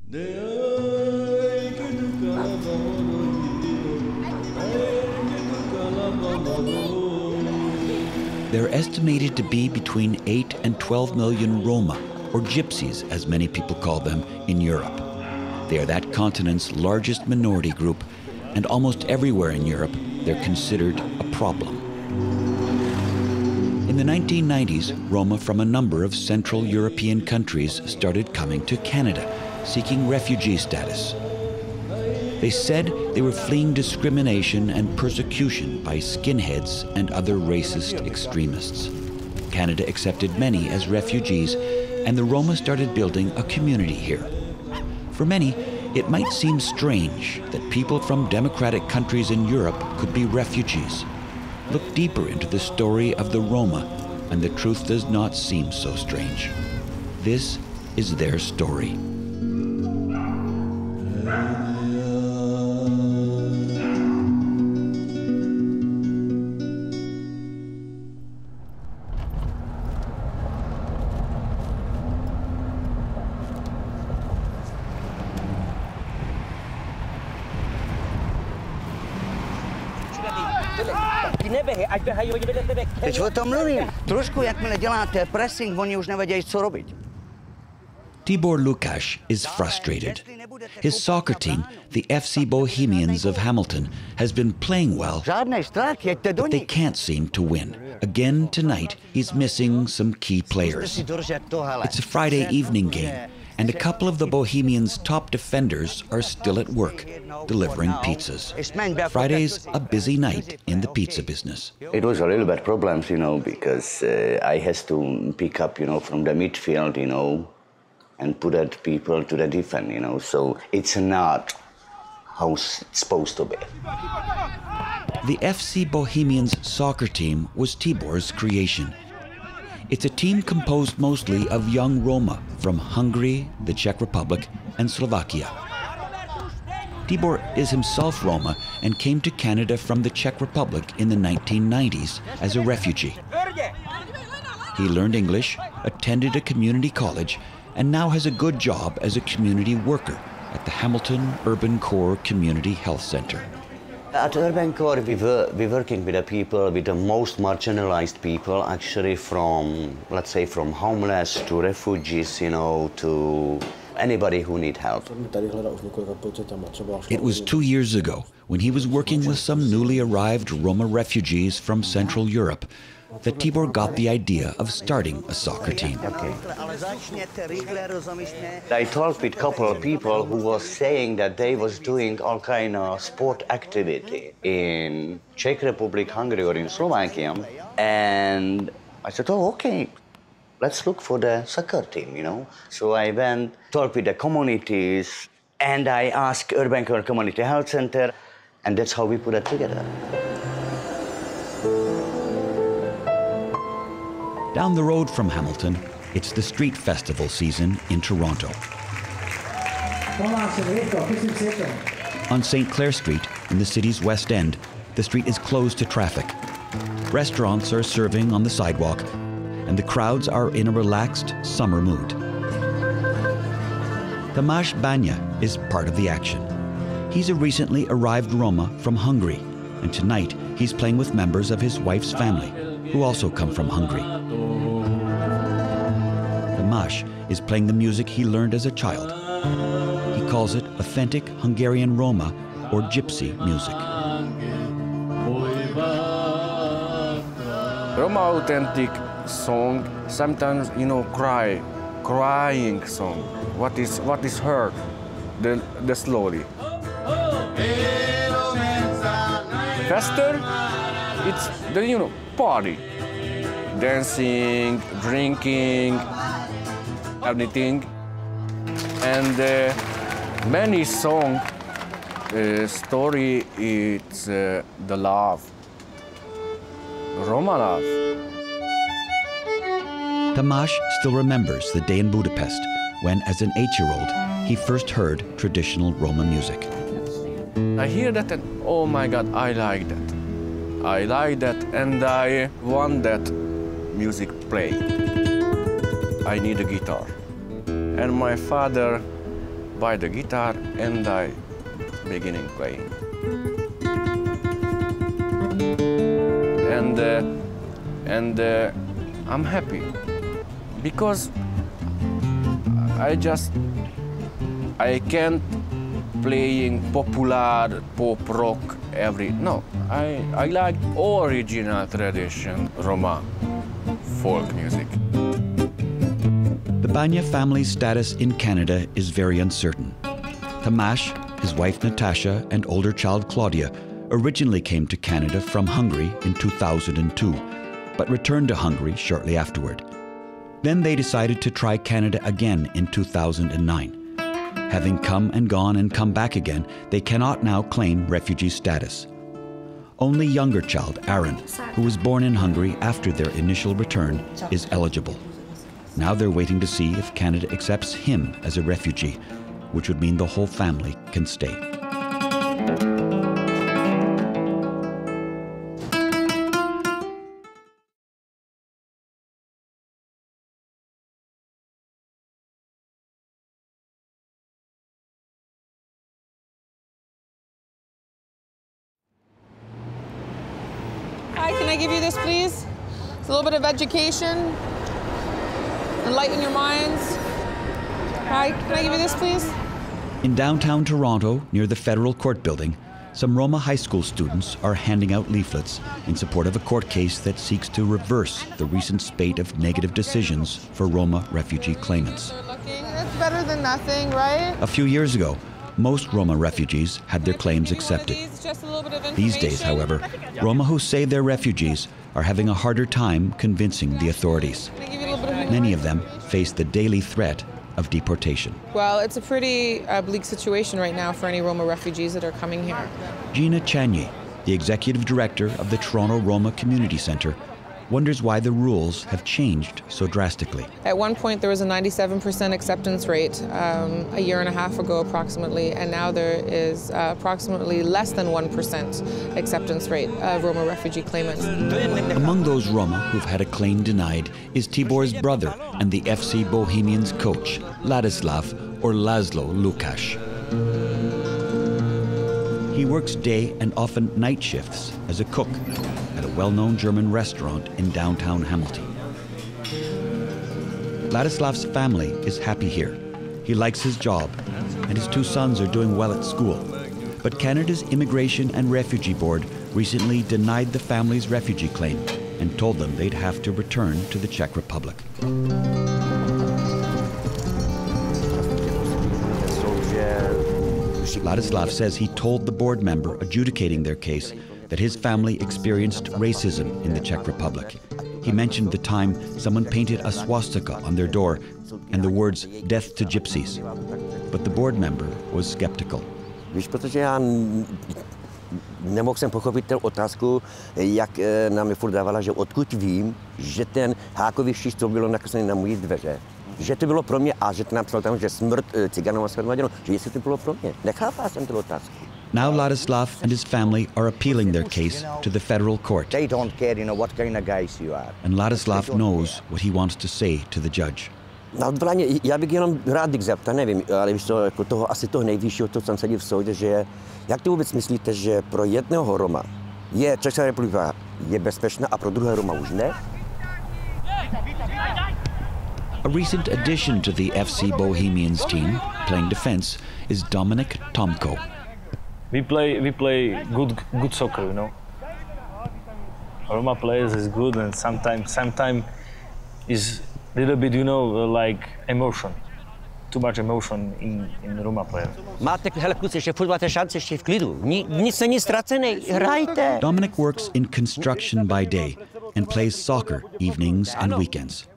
They're estimated to be between 8 and 12 million Roma, or gypsies as many people call them, in Europe. They are that continent's largest minority group, and almost everywhere in Europe, they're considered a problem. In the 1990s, Roma from a number of Central European countries started coming to Canada, seeking refugee status. They said they were fleeing discrimination and persecution by skinheads and other racist extremists. Canada accepted many as refugees, and the Roma started building a community here. For many, it might seem strange that people from democratic countries in Europe could be refugees. Look deeper into the story of the Roma, and the truth does not seem so strange. This is their story. Teď o tom mluvím. Trošku, jakmile děláte pressing, oni už nevědějí, co robiť. Tibor Lukáš is frustrated. His soccer team, the FC Bohemians of Hamilton, has been playing well, but they can't seem to win. Again tonight, he's missing some key players. It's a Friday evening game, and a couple of the Bohemians' top defenders are still at work, delivering pizzas. Friday's a busy night in the pizza business. It was a little bit problems, because I had to pick up, from the midfield, and put that people to the defense, so it's not how it's supposed to be. The FC Bohemians soccer team was Tibor's creation. It's a team composed mostly of young Roma from Hungary, the Czech Republic, and Slovakia. Tibor is himself Roma and came to Canada from the Czech Republic in the 1990s as a refugee. He learned English, attended a community college, and now has a good job as a community worker at the Hamilton Urban Core Community Health Center. At Urban Core, we're working with the people, with the most marginalized people, actually from, let's say, from homeless to refugees, to anybody who need help. It was 2 years ago when he was working with some newly arrived Roma refugees from Central Europe that Tibor got the idea of starting a soccer team. I talked with a couple of people who was saying that they was doing all kind of sport activity in Czech Republic, Hungary, or in Slovakia, and I said, oh, okay, let's look for the soccer team, So I went, talked with the communities, and I asked Urban Core Community Health Center, and that's how we put it together. Down the road from Hamilton, it's the street festival season in Toronto. On St. Clair Street, in the city's West End, the street is closed to traffic. Restaurants are serving on the sidewalk, and the crowds are in a relaxed summer mood. Tamás Banya is part of the action. He's a recently arrived Roma from Hungary, and tonight he's playing with members of his wife's family, who also come from Hungary. Tamás is playing the music he learned as a child. He calls it authentic Hungarian Roma or gypsy music. Roma authentic song, sometimes, crying song. What is heard, the slowly. Faster, it's the, party. Dancing, drinking, everything. And many song story, it's the love. Roma love. Tamás still remembers the day in Budapest when, as an 8-year-old, he first heard traditional Roma music. I hear that and, oh my God, I like that. I like that and I want that music play. I need a guitar. And my father buy the guitar, and I beginning playing. And I'm happy because I can't playing popular pop rock no. I like original tradition Roma folk music. The Banya family's status in Canada is very uncertain. Tamas, his wife Natasha, and older child Claudia originally came to Canada from Hungary in 2002, but returned to Hungary shortly afterward. Then they decided to try Canada again in 2009. Having come and gone and come back again, they cannot now claim refugee status. Only younger child, Aaron, who was born in Hungary after their initial return, is eligible. Now they're waiting to see if Canada accepts him as a refugee, which would mean the whole family can stay. Hi, can I give you this, please? It's a little bit of education. Enlighten your minds. Hi, can I give you this, please? In downtown Toronto, near the Federal Court building, some Roma high school students are handing out leaflets in support of a court case that seeks to reverse the recent spate of negative decisions for Roma refugee claimants. It's better than nothing, right? A few years ago, most Roma refugees had their claims accepted. These days, however, Roma who say they're refugees are having a harder time convincing the authorities. Many of them face the daily threat of deportation. Well, it's a pretty bleak situation right now for any Roma refugees that are coming here. Gina Chanyi, the executive director of the Toronto Roma Community Centre, wonders why the rules have changed so drastically. At one point, there was a 97% acceptance rate a year and a half ago approximately, and now there is approximately less than 1% acceptance rate of Roma refugee claimants. Among those Roma who've had a claim denied is Tibor's brother and the FC Bohemians coach, Ladislav or Laszlo Lukács. He works day and often night shifts as a cook at a well-known German restaurant in downtown Hamilton. Ladislav's family is happy here. He likes his job, and his two sons are doing well at school. But Canada's Immigration and Refugee Board recently denied the family's refugee claim and told them they'd have to return to the Czech Republic. Ladislav says he told the board member adjudicating their case that his family experienced racism in the Czech Republic. He mentioned the time someone painted a swastika on their door and the words "Death to Gypsies." But the board member was skeptical. Víš, protože já nemohl jsem pochopit tu otázku, jak nám je furt dávala, že odkud vím, že ten hákový štít, co bylo nakreslené na mojí dveře, že to bylo pro mě a že to napsal tam, že smrt ciganů a smrt že jestli to bylo pro mě. Nechápal jsem tu otázku. Now Ladislav and his family are appealing their case to the federal court. They don't care, what kind of guys you are. And Ladislav knows what he wants to say to the judge. Na odbraně, já bych jenom rád zeptal, nevím, ale víš to, jako toho, asi toho nejvyššího, to jsem sedí v soudě, že jak to vůbec myslíte, že pro jednoho Roma je Česká republika je bezpečná a pro druhého Roma už ne? A recent addition to the FC Bohemians team, playing defense, is Dominik Tomko. We play good soccer, you know. Roma players is good, and sometimes is little bit, you know, like emotion. Too much emotion in Roma players. Máte, hele kluci, ještě furt máte šanci, ještě v klidu. Nic není ztracený, hrajte. Dominic works in construction by day and plays soccer evenings and weekends.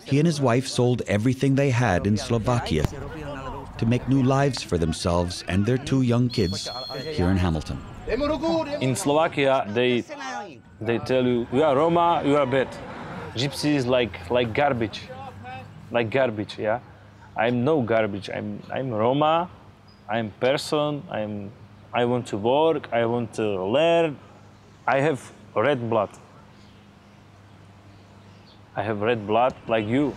He and his wife sold everything they had in Slovakia to make new lives for themselves and their two young kids here in Hamilton. In Slovakia, they tell you are Roma, you are bad. Gypsy is like garbage, yeah. I'm no garbage. I'm Roma. I'm person. I want to work. I want to learn. I have red blood. I have red blood like you.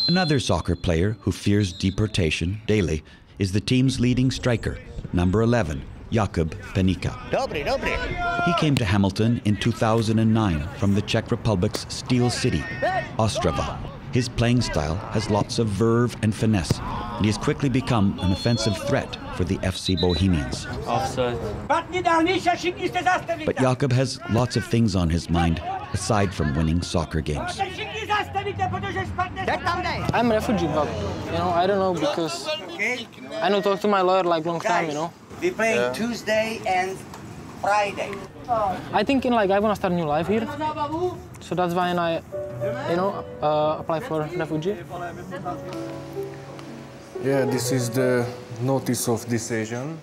Another soccer player who fears deportation daily is the team's leading striker, number 11, Jakub Penica. He came to Hamilton in 2009 from the Czech Republic's Steel City, Ostrava. His playing style has lots of verve and finesse, and he has quickly become an offensive threat for the FC Bohemians. Offside. But Jakub has lots of things on his mind aside from winning soccer games. I'm a refugee, but I don't know, because I don't talk to my lawyer like long time, We play Tuesday and Friday. I think I want to start a new life here, so that's why I, apply for refugee. Yeah, this is the notice of decision.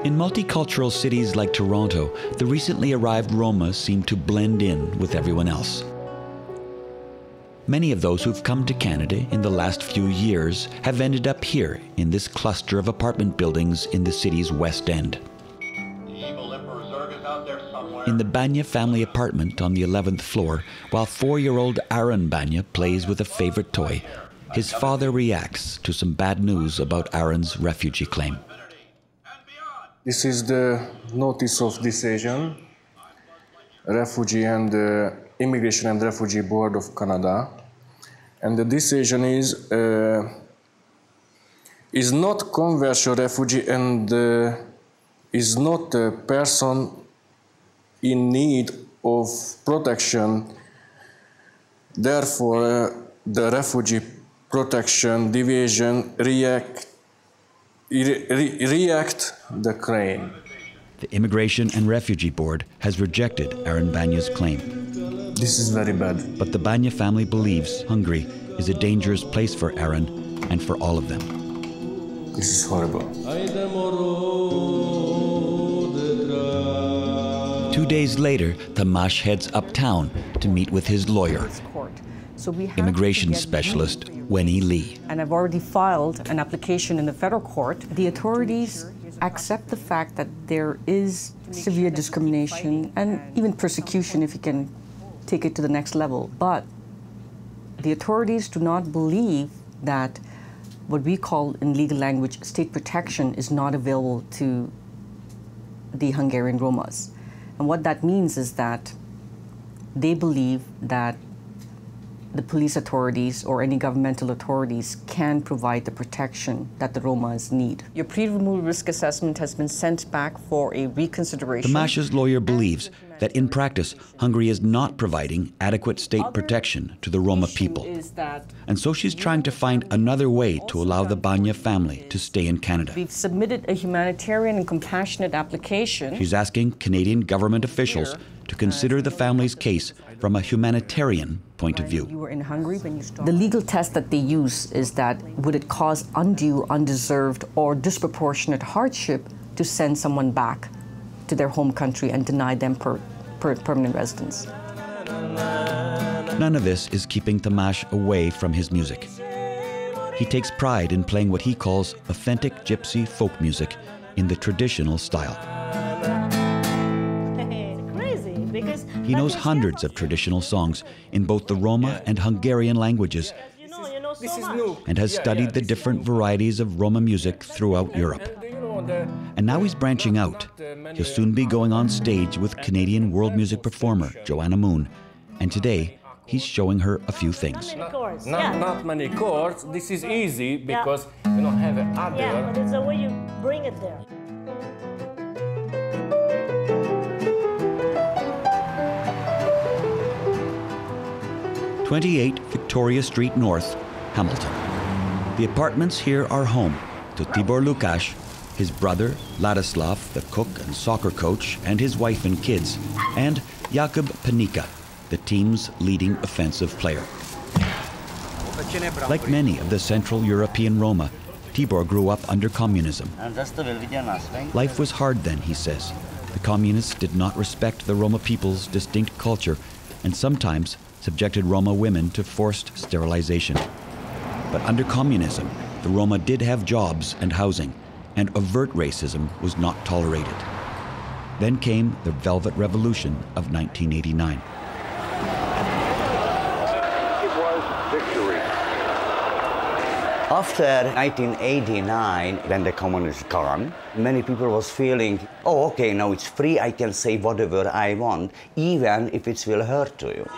In multicultural cities like Toronto, the recently arrived Roma seem to blend in with everyone else. Many of those who've come to Canada in the last few years have ended up here in this cluster of apartment buildings in the city's West End. In the Banya family apartment on the 11th floor, while 4-year-old Aaron Banya plays with a favorite toy, his father reacts to some bad news about Aaron's refugee claim. This is the notice of decision, Refugee and Immigration and Refugee Board of Canada, and the decision is not conversion refugee and is not a person in need of protection. Therefore, the Refugee Protection Division react the claim. The Immigration and Refugee Board has rejected Aaron Banya's claim. This is very bad. But the Banya family believes Hungary is a dangerous place for Aaron and for all of them. This is horrible. 2 days later, Tamás heads uptown to meet with his lawyer, immigration specialist Wenny Lee. And I've already filed an application in the federal court. The authorities accept the fact that there is severe discrimination and even persecution, if you can take it to the next level. But the authorities do not believe that what we call in legal language state protection is not available to the Hungarian Romas. And what that means is that they believe that the police authorities or any governmental authorities can provide the protection that the Romas need. Your pre-removal risk assessment has been sent back for a reconsideration. Tamás's lawyer believes that in practice, Hungary is not providing adequate state protection to the Roma people. And so she's trying to find another way to allow the Banya family to stay in Canada. We've submitted a humanitarian and compassionate application. She's asking Canadian government officials to consider the family's case from a humanitarian point of view. You were in Hungary when you started. The legal test that they use is that would it cause undue, undeserved, or disproportionate hardship to send someone back to their home country and deny them permanent residence. None of this is keeping Tamás away from his music. He takes pride in playing what he calls authentic gypsy folk music in the traditional style. He knows hundreds of traditional songs in both the Roma and Hungarian languages and has studied the different varieties of Roma music throughout Europe. And now he's branching out. He'll soon be going on stage with Canadian world music performer Joanna Moon. And today, he's showing her a few things. Not many chords. This is easy because you don't have an other. Yeah, but it's the way you bring it there. "28 Victoria Street North, Hamilton. The apartments here are home to Tibor Lukács, his brother Ladislav, the cook and soccer coach, and his wife and kids, and Jakub Penica, the team's leading offensive player. Like many of the Central European Roma, Tibor grew up under communism. Life was hard then, he says. The communists did not respect the Roma people's distinct culture and sometimes subjected Roma women to forced sterilization. But under communism, the Roma did have jobs and housing, and overt racism was not tolerated. Then came the Velvet Revolution of 1989. It was victory. After 1989, when the communists gone, many people was feeling, oh, okay, now it's free, I can say whatever I want, even if it will hurt to you.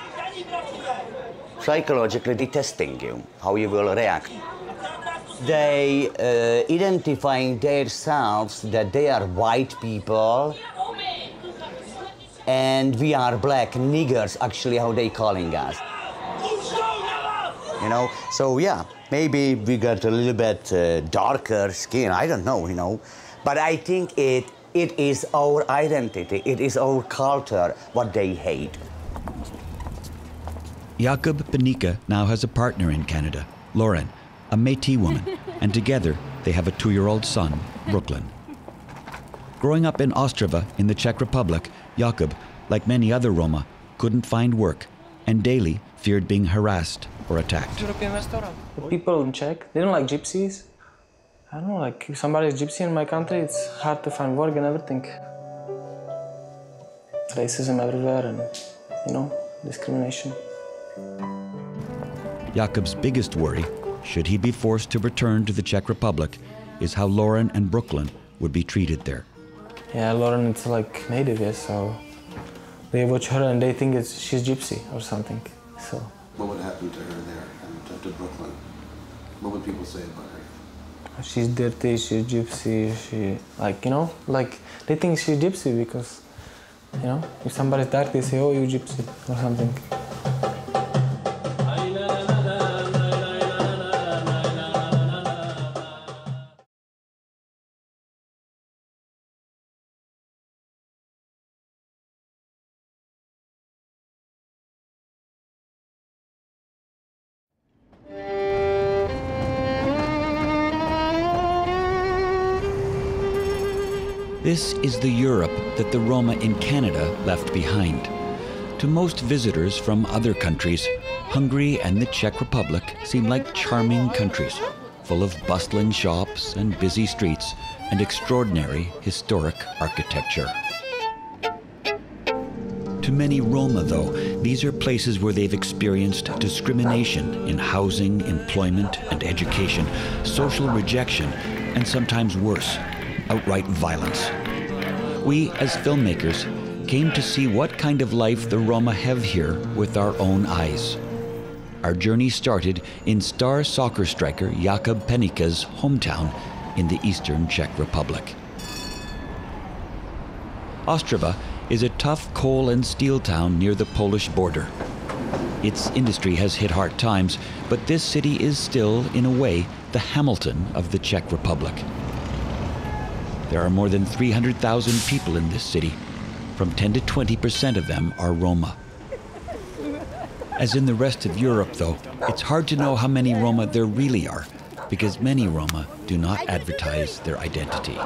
Psychologically detesting you, how you will react. They identifying themselves that they are white people and we are black niggers, actually how they calling us. You know, so yeah, maybe we got a little bit darker skin, I don't know, you know. But I think it is our identity, it is our culture, what they hate. Jakob Panika now has a partner in Canada, Lauren, a Métis woman, and together they have a 2-year-old son, Brooklyn. Growing up in Ostrava in the Czech Republic, Jakob, like many other Roma, couldn't find work and daily feared being harassed or attacked. The people in Czech, they don't like gypsies. I don't know, like if somebody's gypsy in my country, it's hard to find work and everything. Racism everywhere and, you know, discrimination. Jakob's biggest worry, should he be forced to return to the Czech Republic, is how Lauren and Brooklyn would be treated there. Yeah, Lauren is like native, yes, so they watch her and they think she's gypsy or something, so. What would happen to her there and to Brooklyn? What would people say about her? She's dirty, she's gypsy, she, like, you know, like they think she's gypsy because, you know, if somebody's dark, they say, oh, you gypsy or something. This is the Europe that the Roma in Canada left behind. To most visitors from other countries, Hungary and the Czech Republic seem like charming countries, full of bustling shops and busy streets and extraordinary historic architecture. To many Roma, though, these are places where they've experienced discrimination in housing, employment, and education, social rejection, and sometimes worse, outright violence. We, as filmmakers, came to see what kind of life the Roma have here with our own eyes. Our journey started in star soccer striker Jakub Panika's hometown in the eastern Czech Republic. Ostrava is a tough coal and steel town near the Polish border. Its industry has hit hard times, but this city is still, in a way, the Hamilton of the Czech Republic. There are more than 300,000 people in this city. From 10 to 20% of them are Roma. As in the rest of Europe, though, it's hard to know how many Roma there really are, because many Roma do not advertise their identity.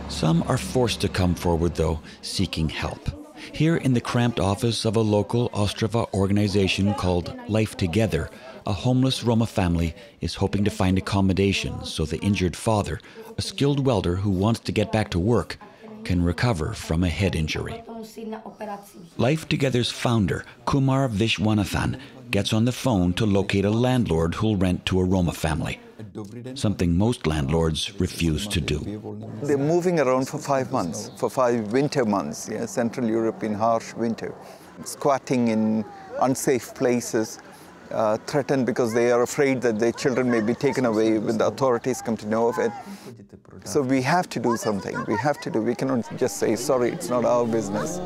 Some are forced to come forward, though, seeking help. Here in the cramped office of a local Ostrava organization called Life Together, a homeless Roma family is hoping to find accommodation so the injured father, a skilled welder who wants to get back to work, can recover from a head injury. Life Together's founder, Kumar Vishwanathan, gets on the phone to locate a landlord who'll rent to a Roma family, something most landlords refuse to do. They're moving around for 5 months, for 5 winter months, yeah, Central Europe in harsh winter, squatting in unsafe places, threatened because they are afraid that their children may be taken away when the authorities come to know of it. So we have to do something. We cannot just say, sorry, it's not our business.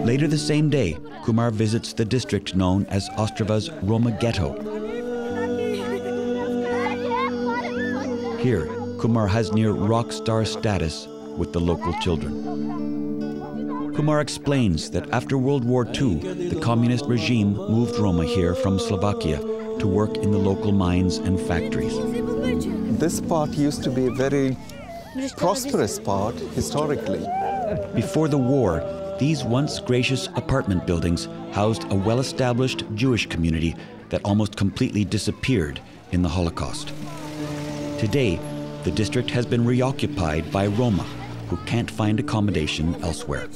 Later the same day, Kumar visits the district known as Ostrava's Roma Ghetto. Here, Kumar has near rock star status with the local children. Kumar explains that after World War II, the communist regime moved Roma here from Slovakia to work in the local mines and factories. This part used to be a very prosperous part historically. Before the war, these once gracious apartment buildings housed a well-established Jewish community that almost completely disappeared in the Holocaust. Today, the district has been reoccupied by Roma, who can't find accommodation elsewhere.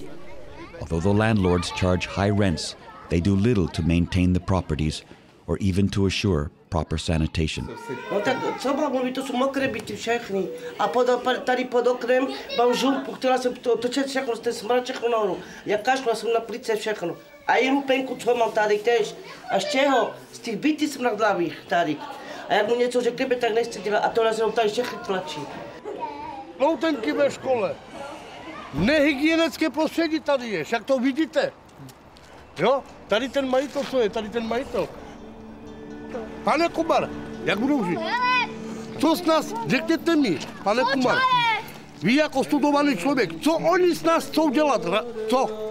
Although the landlords charge high rents, they do little to maintain the properties or even to assure proper sanitation. No tak co mám mluvit, to jsou mokré byty všechny. A tady pod oknem mám žumpu, chtěla jsem točit všechno, ten smrad všechno nahoru. Já kašla jsem na plice všechno. A i lupenku, co mám tady tež. A z čeho? Z těch bytí smradlavých tady. A jak mu něco řekneme, tak nechci dělat. A tohle se tady všechny tlačí. Loutenky ve škole. Nehygienické prostředí tady je, jak to vidíte. Jo? Tady ten majitel, co je? Tady ten majitel. Pane Kumar, jak budou žít? Co s nás, řekněte mi, pane Kumar, vy jako studovaný člověk, co oni s nás chcou dělat? Co?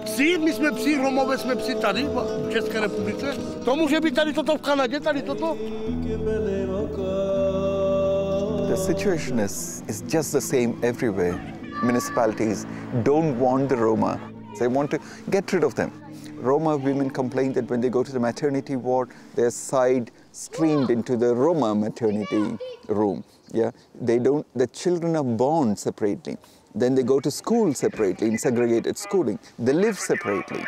Psi? My jsme psi, Romové jsme psi tady v České republice? To může být tady toto v Kanadě, tady toto? The situation is just the same everywhere. Municipalities don't want the Roma. They want to get rid of them. Roma women complain that when they go to the maternity ward, their side streamed into the Roma maternity room. Yeah, the children are born separately. Then they go to school separately in segregated schooling. They live separately.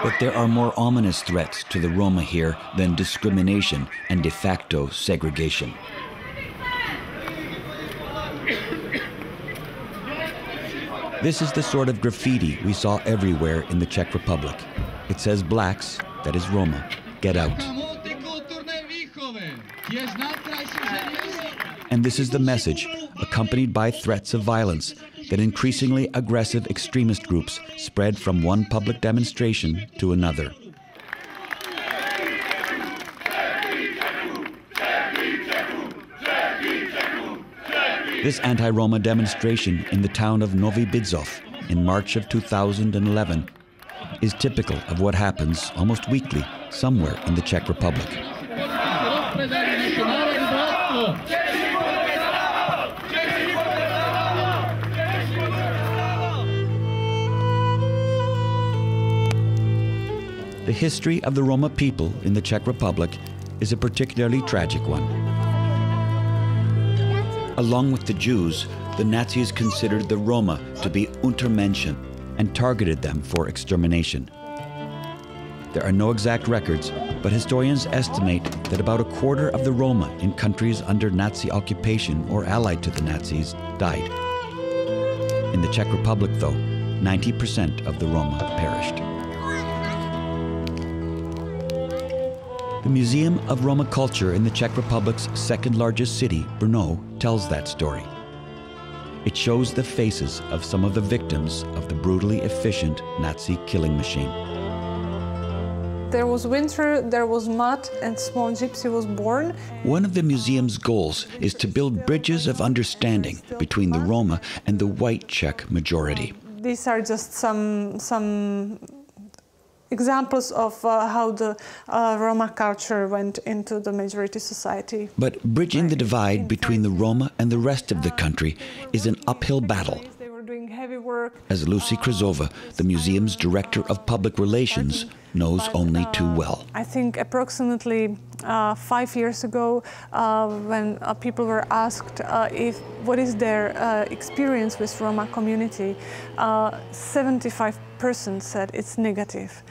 But there are more ominous threats to the Roma here than discrimination and de facto segregation. This is the sort of graffiti we saw everywhere in the Czech Republic. It says blacks, that is Roma, get out. And this is the message, accompanied by threats of violence, that increasingly aggressive extremist groups spread from one public demonstration to another. This anti-Roma demonstration in the town of Nový Bidzov in March of 2011 is typical of what happens almost weekly somewhere in the Czech Republic. The history of the Roma people in the Czech Republic is a particularly tragic one. Along with the Jews, the Nazis considered the Roma to be Untermenschen and targeted them for extermination. There are no exact records, but historians estimate that about a quarter of the Roma in countries under Nazi occupation or allied to the Nazis died. In the Czech Republic, though, 90% of the Roma perished. The Museum of Roma Culture in the Czech Republic's second largest city, Brno, tells that story. It shows the faces of some of the victims of the brutally efficient Nazi killing machine. There was winter, there was mud, and small gypsy was born. One of the museum's goals is to build bridges of understanding between the Roma and the white Czech majority. These are just some examples of how the Roma culture went into the majority society. But bridging the divide between the Roma and the rest of the country is an uphill battle. They were doing heavy work. As Lucy Krzova, the museum's director of public relations, knows only too well. I think approximately 5 years ago, when people were asked what is their experience with Roma community, 75% said it's negative.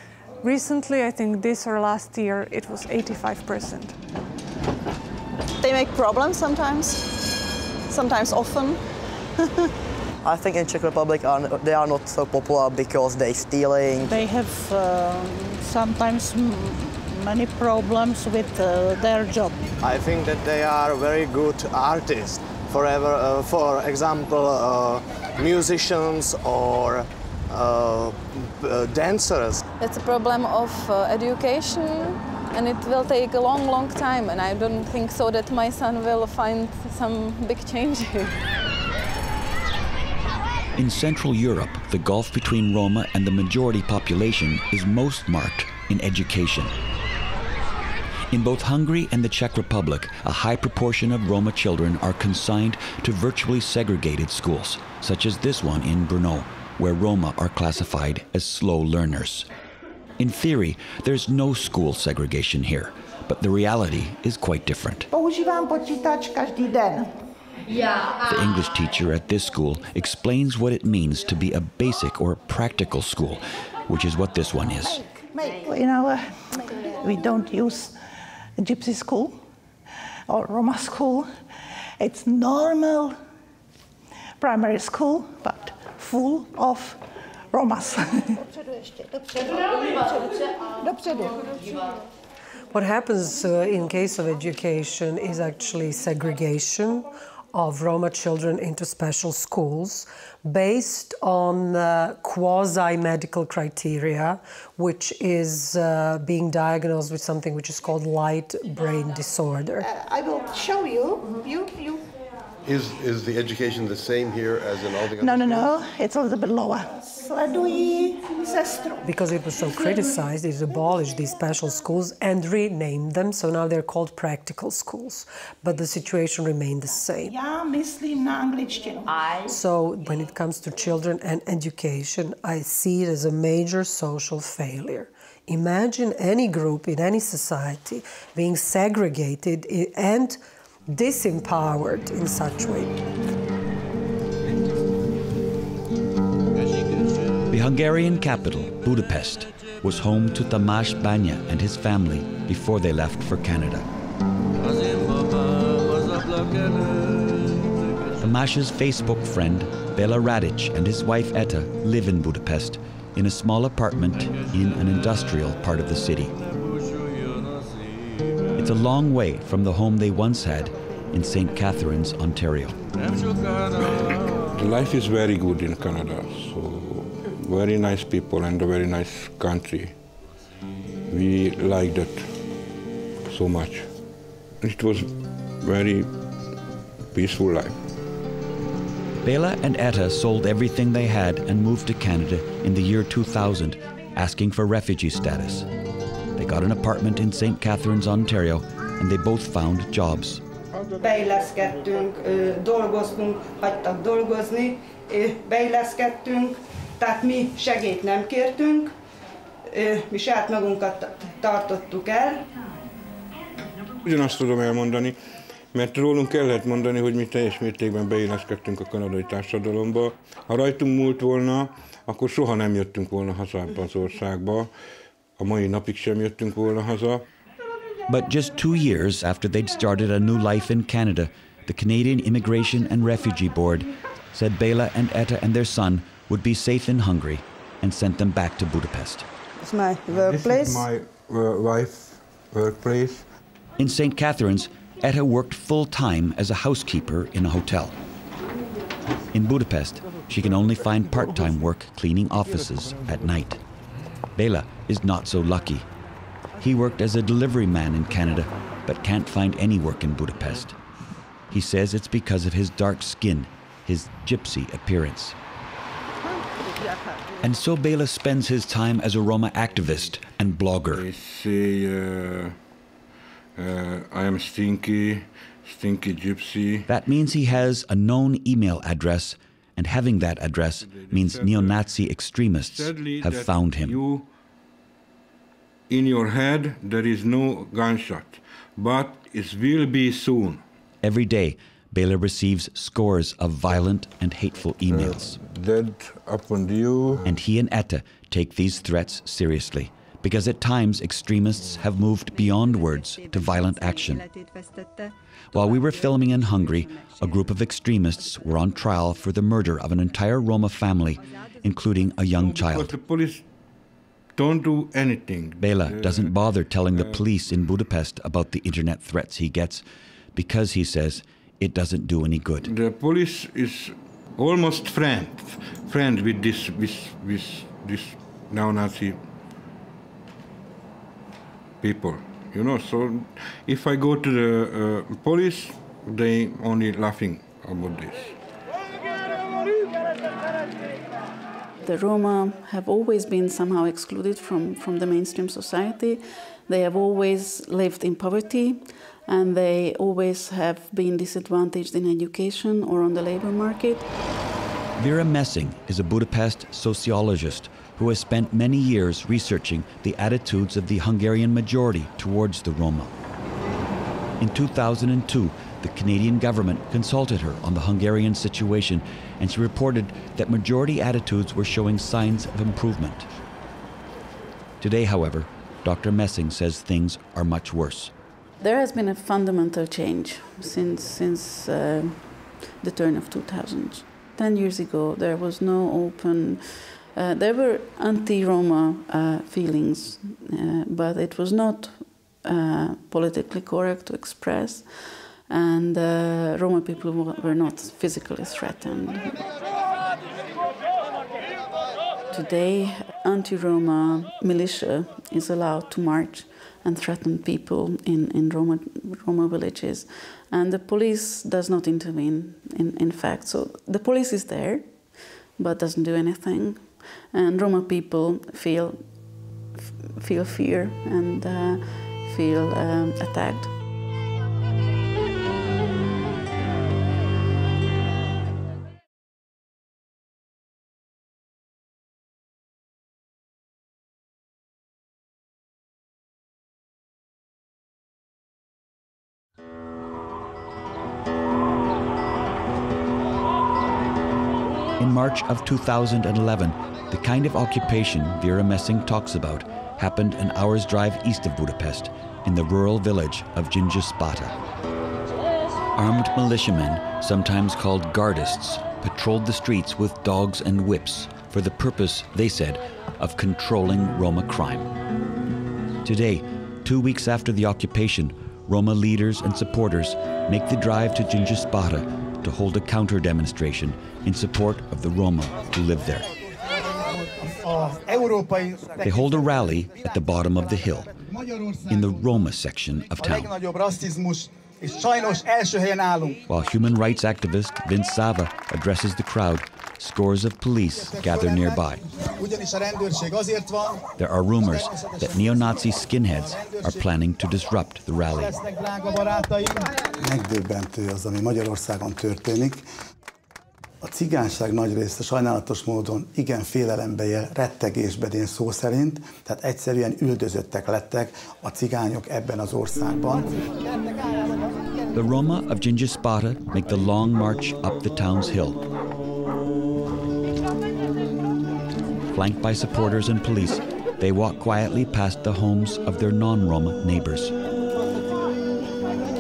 Recently, I think this or last year, it was 85%. They make problems sometimes often. I think in Czech Republic they are not so popular because they're stealing. They have sometimes many problems with their job. I think that they are very good artists. For example, musicians or dancers. It's a problem of education, and it will take a long, long time, and I don't think so that my son will find some big change here. In Central Europe, the gulf between Roma and the majority population is most marked in education. In both Hungary and the Czech Republic, a high proportion of Roma children are consigned to virtually segregated schools, such as this one in Brno, where Roma are classified as slow learners. In theory, there's no school segregation here, but the reality is quite different. Používám počítač každý den. The English teacher at this school explains what it means to be a basic or practical school, which is what this one is. We don't use a gypsy school or Roma school. It's normal primary school, but full of Romas. What happens in case of education is actually segregation of Roma children into special schools based on quasi-medical criteria, which is being diagnosed with something which is called light brain disorder. I will show you. Is the education the same here as in all the other No, schools? it's a little bit lower. Because it was so criticized, it abolished these special schools and renamed them, so now they're called practical schools. But the situation remained the same. So when it comes to children and education, I see it as a major social failure. Imagine any group in any society being segregated and disempowered in such way. The Hungarian capital, Budapest, was home to Tamás Banya and his family before they left for Canada. Tamás's Facebook friend, Bela Radic, and his wife Etta live in Budapest in a small apartment in an industrial part of the city. It's a long way from the home they once had in St. Catharines, Ontario. Life is very good in Canada, so very nice people and a very nice country. We like that so much. It was very peaceful life. Bela and Etta sold everything they had and moved to Canada in the year 2000, asking for refugee status. They got an apartment in St. Catharines, Ontario, and they both found jobs. Beilleszkedtünk, dolgoztunk, hagytak dolgozni, beilleszkedtünk, tehát mi segélyt nem kértünk, mi saját magunkat tartottuk el. Ugyanazt tudom elmondani, mert rólunk el lehet mondani, hogy mi teljes mértékben beilleszkedtünk a kanadai társadalomba. Ha rajtunk múlt volna, akkor soha nem jöttünk volna hazába az országba. A mai napig sem jöttünk volna haza. But just 2 years after they'd started a new life in Canada, the Canadian Immigration and Refugee Board said Bela and Etta and their son would be safe in Hungary and sent them back to Budapest. It's my workplace. This is my wife's workplace. In St. Catharines, Etta worked full-time as a housekeeper in a hotel. In Budapest, she can only find part-time work cleaning offices at night. Bela is not so lucky. He worked as a delivery man in Canada, but can't find any work in Budapest. He says it's because of his dark skin, his gypsy appearance. And so Bela spends his time as a Roma activist and blogger. They say, I am stinky gypsy. That means he has a known email address, and having that address means neo-Nazi extremists have found him. In your head, there is no gunshot, but it will be soon. Every day, Bela receives scores of violent and hateful emails. Dead upon you. And he and Etta take these threats seriously, because at times extremists have moved beyond words to violent action. While we were filming in Hungary, a group of extremists were on trial for the murder of an entire Roma family, including a young child. The police don't do anything. Bela doesn't bother telling the police in Budapest about the internet threats he gets, because he says it doesn't do any good. The police is almost friend with this neo-Nazi people, you know. So if I go to the police, they only laughing about this. the Roma have always been somehow excluded from the mainstream society. They have always lived in poverty, and they always have been disadvantaged in education or on the labor market. Vera Messing is a Budapest sociologist who has spent many years researching the attitudes of the Hungarian majority towards the Roma. In 2002, the Canadian government consulted her on the Hungarian situation, and she reported that majority attitudes were showing signs of improvement. Today, however, Dr. Messing says things are much worse. There has been a fundamental change since the turn of 2000. 10 years ago, there was no open, there were anti-Roma feelings, but it was not politically correct to express, and Roma people were not physically threatened. Today, anti-Roma militia is allowed to march and threaten people in Roma villages, and the police does not intervene, in fact. So the police is there, but doesn't do anything, and Roma people feel fear and feel attacked. In March of 2011, the kind of occupation Vera Messing talks about happened an hour's drive east of Budapest, in the rural village of Gyöngyös-Bata. Armed militiamen, sometimes called gardists, patrolled the streets with dogs and whips for the purpose, they said, of controlling Roma crime. Today, 2 weeks after the occupation, Roma leaders and supporters make the drive to Gyöngyös-Bata to hold a counter-demonstration in support of the Roma who live there. They hold a rally at the bottom of the hill, in the Roma section of town. While human rights activist Vince Sava addresses the crowd, scores of police gather nearby. There are rumors that neo-Nazi skinheads are planning to disrupt the rally. Megdöbbentő az, ami Magyarországon történik. A cigányság nagy része sajnálatos módon igen félelembe él, rettegésben én szó szerint, tehát egyszerűen üldözöttek lettek a cigányok ebben az országban. The Roma of Gyöngyös-Bata make the long march up the town's hill. Flanked by supporters and police, they walk quietly past the homes of their non-Roma neighbors.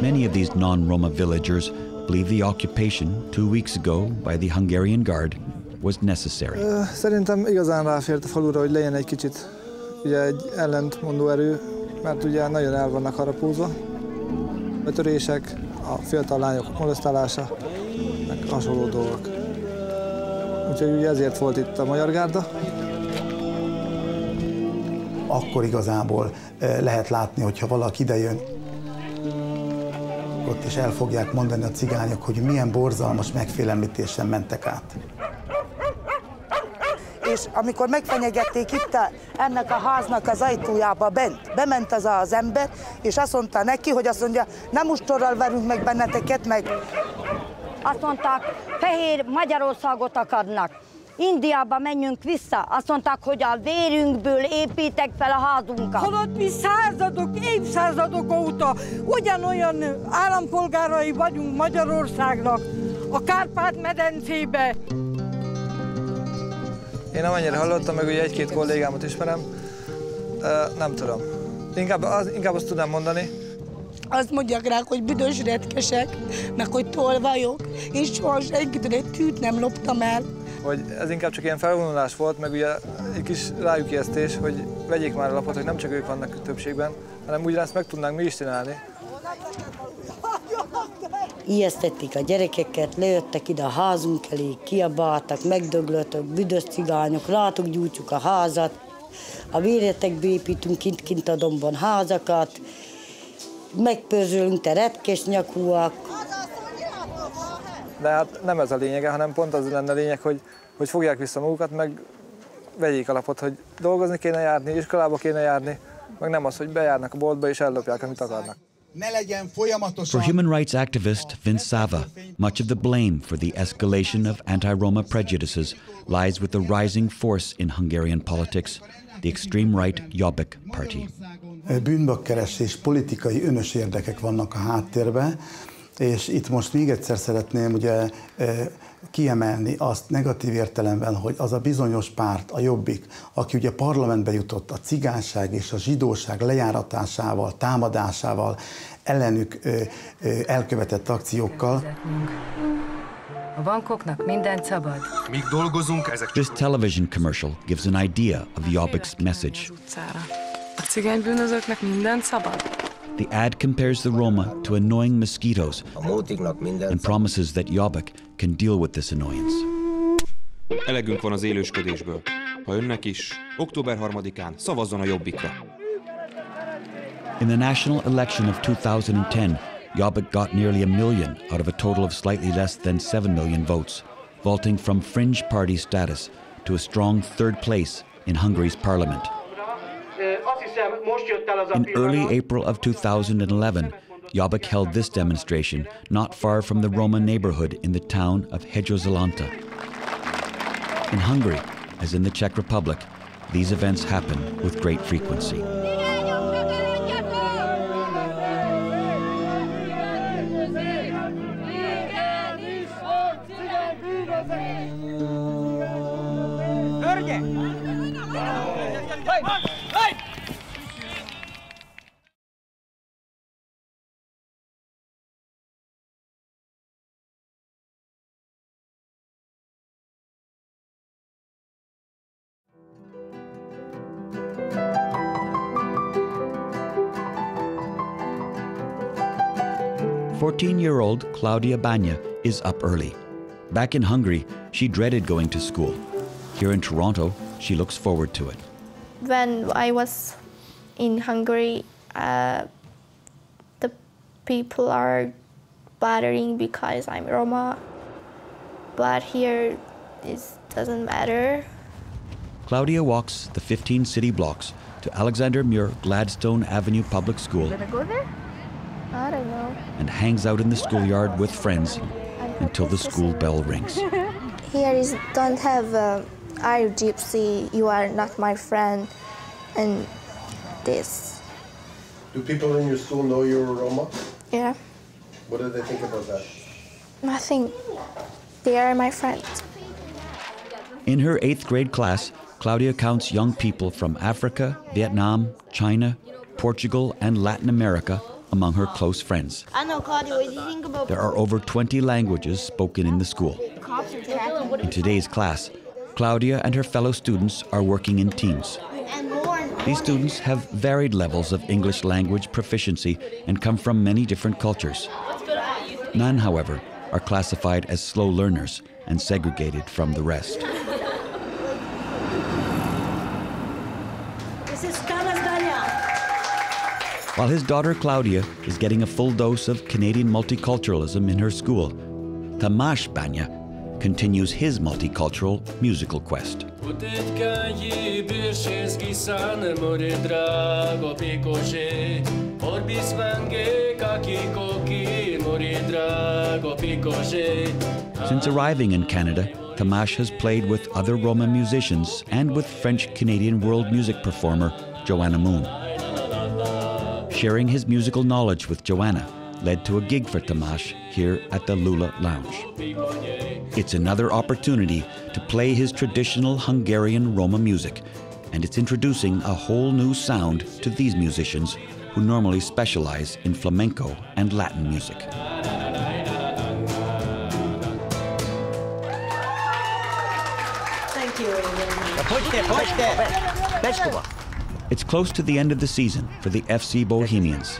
Many of these non-Roma villagers believe the occupation 2 weeks ago by the Hungarian Guard was necessary. Szerintem igazán ráfért a falura, hogy legyen egy kicsit ugye egy ellentmondó erő, mert ugye nagyon el vannak harapózva. A törések, a fiatal lányok molesztálása, meg hasonló dolgok. Úgyhogy ugye ezért volt itt a Magyar Gárda. Akkor igazából lehet látni, hogyha valaki idejön, ott is el fogják mondani a cigányok, hogy milyen borzalmas megfélemlítésen mentek át. És amikor megfenyegették itt ennek a háznak az ajtójába bent, bement az ember, és azt mondta neki, hogy azt mondja, nem ustorral verünk meg benneteket, meg... Azt mondták, fehér Magyarországot akarnak. Indiába menjünk vissza. Azt mondták, hogy a vérünkből építek fel a házunkat. Holott mi századok, évszázadok óta ugyanolyan állampolgárai vagyunk Magyarországnak, a Kárpát-medencébe. Én amennyire hallottam, meg ugye egy-két kollégámat ismerem, nem tudom. Inkább azt tudnám mondani. Azt mondják rá, hogy büdös retkesek, meg hogy tolvajok, és soha senkitől egy tűt nem loptam el. Hogy ez inkább csak ilyen felvonulás volt, meg ugye egy kis rájukijesztés, hogy vegyék már a lapot, hogy nem csak ők vannak többségben, hanem ugyanezt meg tudnánk mi is csinálni. Ijesztették a gyerekeket, lejöttek ide a házunk elé, kiabáltak, megdöglöttek, büdös cigányok, rátok gyújtjuk a házat, a véretekbe építünk kint a dombon házakat, megpörzsölünk, te retkes nyakúak. De hát nem ez a lényege, hanem pont az lenne a lényeg, hogy fogják vissza magukat, meg vegyék alapot, hogy dolgozni kéne járni, iskolába kéne járni, meg nem az, hogy bejárnak a boltba és ellopják, amit akarnak. For human rights activist Vince Sava, much of the blame for the escalation of anti-Roma prejudices lies with the rising force in Hungarian politics, the extreme right Jobbik party. Bűnbakkeresés, politikai önös érdekek vannak a háttérben, és itt most még egyszer szeretném ugye kiemelni azt negatív értelemben, hogy az a bizonyos párt, a Jobbik, aki ugye parlamentbe jutott a cigányság és a zsidóság lejáratásával, támadásával, ellenük elkövetett akciókkal. A bankoknak mindent szabad. Míg dolgozunk, ezek... This television commercial gives an idea of Jobbik's message. A cigánybűnözőknek mindent szabad. The ad compares the Roma to annoying mosquitoes and promises that Jobbik can deal with this annoyance. Elegünk van az élősködésből. Ha önnek is, október 3-án szavazzon a Jobbikra. In the national election of 2010, Jobbik got nearly 1 million out of a total of slightly less than 7 million votes, vaulting from fringe party status to a strong third place in Hungary's parliament. In early April of 2011, Jobbik held this demonstration not far from the Roma neighborhood in the town of Hegyozalanta. In Hungary, as in the Czech Republic, these events happen with great frequency. Fourteen-year-old Claudia Banya is up early. Back in Hungary, she dreaded going to school. Here in Toronto, she looks forward to it. When I was in Hungary, the people are bothering because I'm Roma, but here it doesn't matter. Claudia walks the 15 city blocks to Alexander Muir Gladstone Avenue Public School. Gonna go there? I don't know. And hangs out in the schoolyard with friends until the school bell rings. Here is don't have are you gypsy, you are not my friend, and this. Do people in your school know you're a Roma? Yeah. What do they think about that? Nothing. They are my friends. In her 8th grade class, Claudia counts young people from Africa, Vietnam, China, Portugal, and Latin America among her close friends. I know, Claudia, what do you think about... There are over 20 languages spoken in the school. In today's class, Claudia and her fellow students are working in teams. These students have varied levels of English language proficiency and come from many different cultures. None, however, are classified as slow learners and segregated from the rest. While his daughter Claudia is getting a full dose of Canadian multiculturalism in her school, Tamás Banya continues his multicultural musical quest. Since arriving in Canada, Tamás has played with other Roma musicians and with French-Canadian world music performer Joanna Moon. Sharing his musical knowledge with Joanna led to a gig for Tamás here at the Lula Lounge. It's another opportunity to play his traditional Hungarian Roma music, and it's introducing a whole new sound to these musicians who normally specialize in flamenco and Latin music. Thank you. It's close to the end of the season for the FC Bohemians.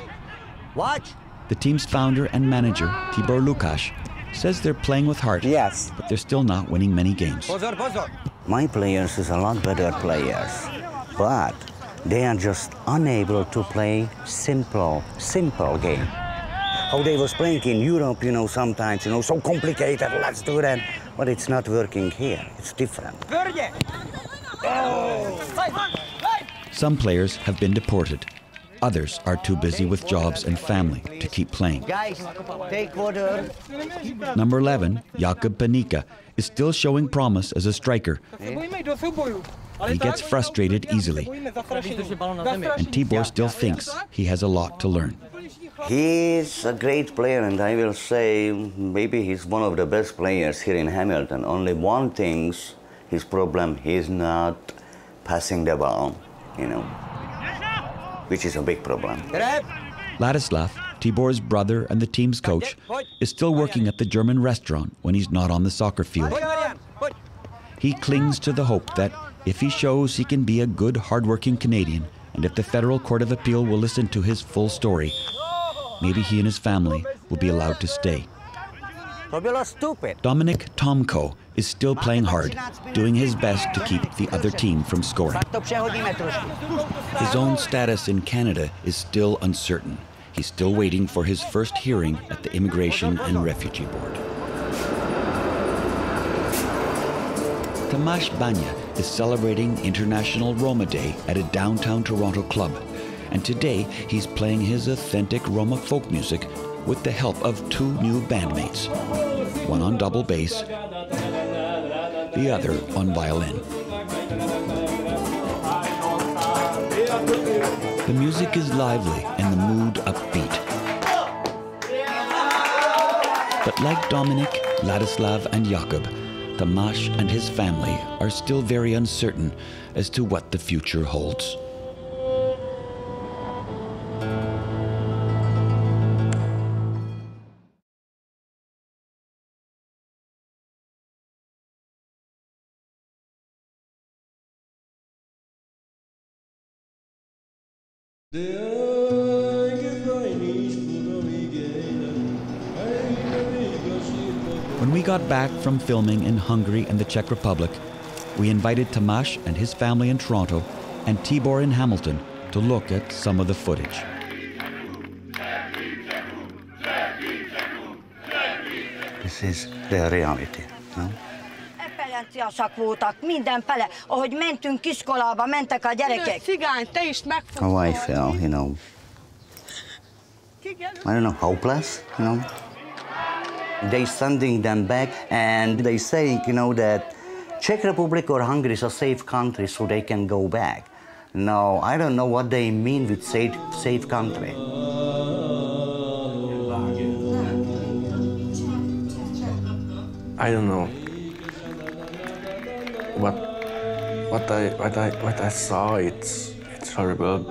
What? The team's founder and manager, Tibor Lukács, says they're playing with heart, yes, but they're still not winning many games. My players is a lot better players, but they are just unable to play simple game. How they was playing in Europe, sometimes, so complicated, let's do that. But it's not working here, it's different. Some players have been deported. Others are too busy with jobs and family to keep playing. Guys, take water. Number 11, Jakub Panika, is still showing promise as a striker. He gets frustrated easily, and Tibor still thinks he has a lot to learn. He's a great player, and I will say maybe he's one of the best players here in Hamilton. Only one thing's his problem, he's not passing the ball, which is a big problem. Ladislav, Tibor's brother and the team's coach, is still working at the German restaurant when he's not on the soccer field. He clings to the hope that if he shows he can be a good, hard-working Canadian, and if the Federal Court of Appeal will listen to his full story, maybe he and his family will be allowed to stay. Dominic Tomko is still playing hard, doing his best to keep the other team from scoring. His own status in Canada is still uncertain. He's still waiting for his first hearing at the Immigration and Refugee Board. Tomasz Bania is celebrating International Roma Day at a downtown Toronto club. And today he's playing his authentic Roma folk music with the help of two new bandmates, one on double bass, the other on violin. The music is lively and the mood upbeat. But like Dominic, Ladislav and Jakub, Tomasz and his family are still very uncertain as to what the future holds. When we got back from filming in Hungary and the Czech Republic, we invited Tomasz and his family in Toronto and Tibor in Hamilton to look at some of the footage. This is the reality. Ahogy mentünk iskolába, mentek a gyerekek. How I feel, I don't know, hopeless, They sending them back and they saying, that Czech Republic or Hungary is a safe country so they can go back. No, I don't know what they mean with safe country. I don't know. What I saw, it's horrible.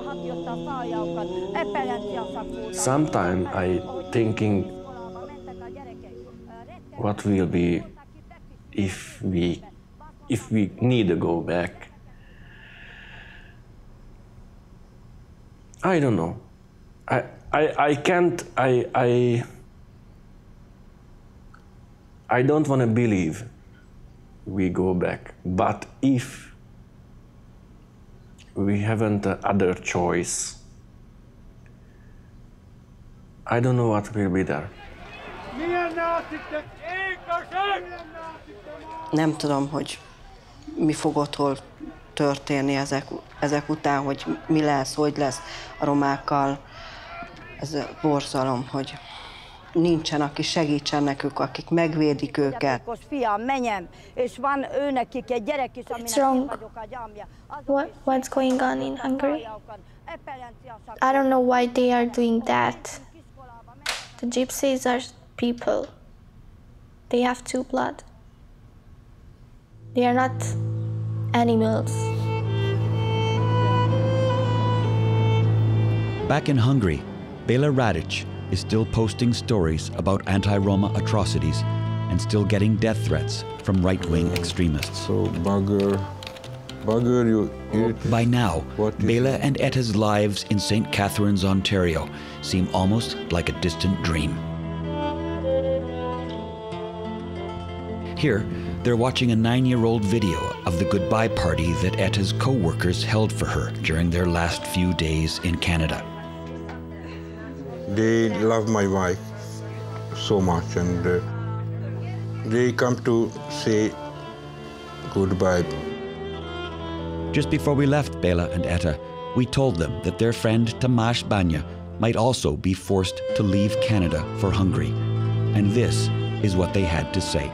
Sometimes I thinking what will be if we need to go back. I don't know. I can't. I don't want to believe we go back, but if we haven't other choice, I don't know what will be there. Nem tudom, hogy mi fog otthon történni ezek után, hogy mi lesz, hogy lesz a romákkal. Ez a borzalom, hogy nincsen, aki segítsen nekük, akik megvédik őket. It's wrong. What's going on in Hungary? I don't know why they are doing that. The gypsies are people. They have two blood. They are not animals. Back in Hungary, Béla Radic is still posting stories about anti-Roma atrocities and still getting death threats from right-wing extremists. So, bugger, you eat. By now, Béla and Etta's lives in St. Catharines, Ontario seem almost like a distant dream. Here, they're watching a 9-year-old video of the goodbye party that Etta's co-workers held for her during their last few days in Canada. They love my wife so much, and they come to say goodbye. Just before we left Bela and Etta, we told them that their friend Tamás Banya might also be forced to leave Canada for Hungary. And this is what they had to say.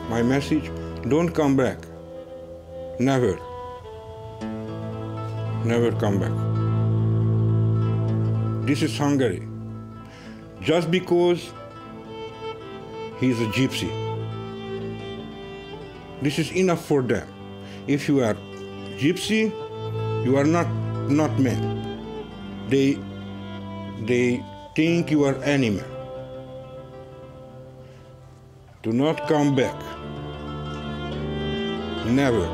My message, don't come back. Never. Never come back. This is Hungary. Just because he's a gypsy. This is enough for them. If you are gypsy, you are not man. They think you are animal. Do not come back. Never.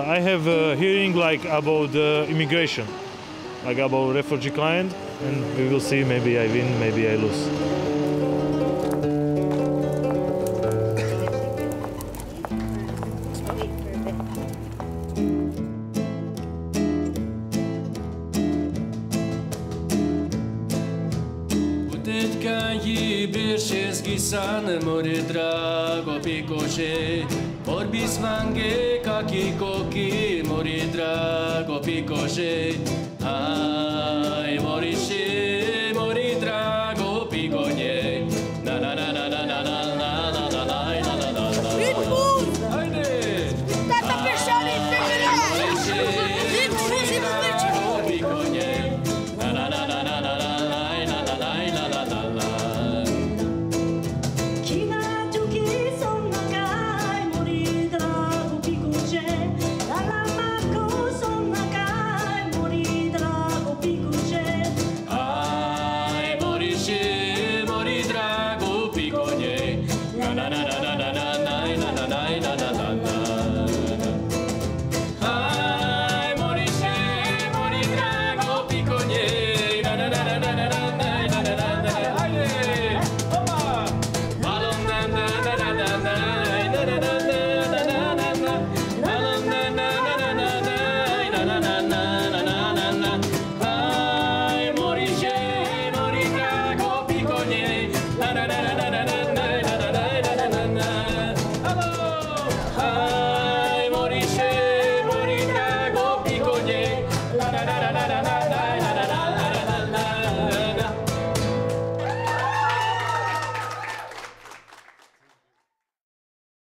I have a hearing about immigration, about refugee kind, and we will see, maybe I win, maybe I lose. More drago picoche, orbis mange kaki koki, more drago picoche.